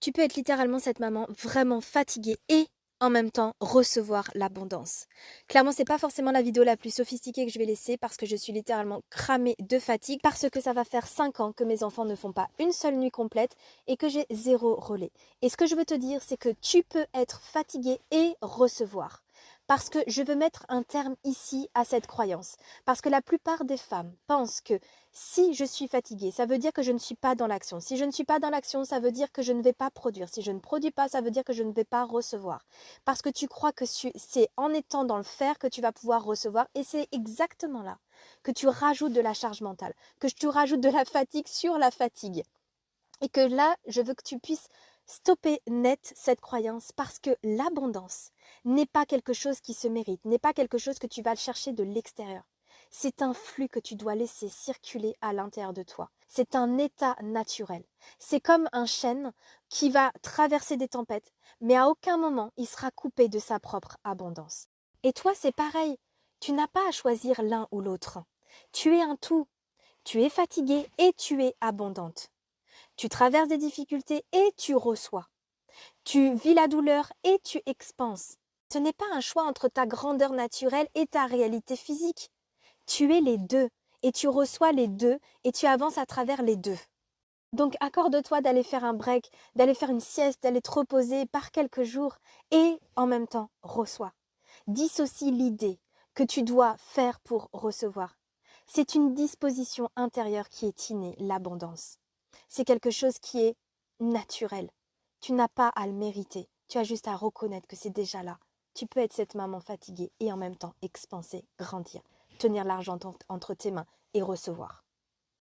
Tu peux être littéralement cette maman vraiment fatiguée et en même temps recevoir l'abondance. Clairement, c'est pas forcément la vidéo la plus sophistiquée que je vais laisser parce que je suis littéralement cramée de fatigue parce que ça va faire 5 ans que mes enfants ne font pas une seule nuit complète et que j'ai zéro relais. Et ce que je veux te dire, c'est que tu peux être fatiguée et recevoir. Parce que je veux mettre un terme ici à cette croyance. Parce que la plupart des femmes pensent que si je suis fatiguée, ça veut dire que je ne suis pas dans l'action. Si je ne suis pas dans l'action, ça veut dire que je ne vais pas produire. Si je ne produis pas, ça veut dire que je ne vais pas recevoir. Parce que tu crois que c'est en étant dans le faire que tu vas pouvoir recevoir. Et c'est exactement là que tu rajoutes de la charge mentale, que tu rajoutes de la fatigue sur la fatigue. Et que là, je veux que tu puisses stopper net cette croyance parce que l'abondance n'est pas quelque chose qui se mérite, n'est pas quelque chose que tu vas chercher de l'extérieur. C'est un flux que tu dois laisser circuler à l'intérieur de toi. C'est un état naturel. C'est comme un chêne qui va traverser des tempêtes, mais à aucun moment il sera coupé de sa propre abondance. Et toi, c'est pareil. Tu n'as pas à choisir l'un ou l'autre. Tu es un tout. Tu es fatiguée et tu es abondante. Tu traverses des difficultés et tu reçois. Tu vis la douleur et tu expanses. Ce n'est pas un choix entre ta grandeur naturelle et ta réalité physique. Tu es les deux et tu reçois les deux et tu avances à travers les deux. Donc accorde-toi d'aller faire un break, d'aller faire une sieste, d'aller te reposer par quelques jours et en même temps reçois. Dissocie l'idée que tu dois faire pour recevoir. C'est une disposition intérieure qui est innée, l'abondance. C'est quelque chose qui est naturel. Tu n'as pas à le mériter. Tu as juste à reconnaître que c'est déjà là. Tu peux être cette maman fatiguée et en même temps expanser, grandir, tenir l'argent entre tes mains et recevoir.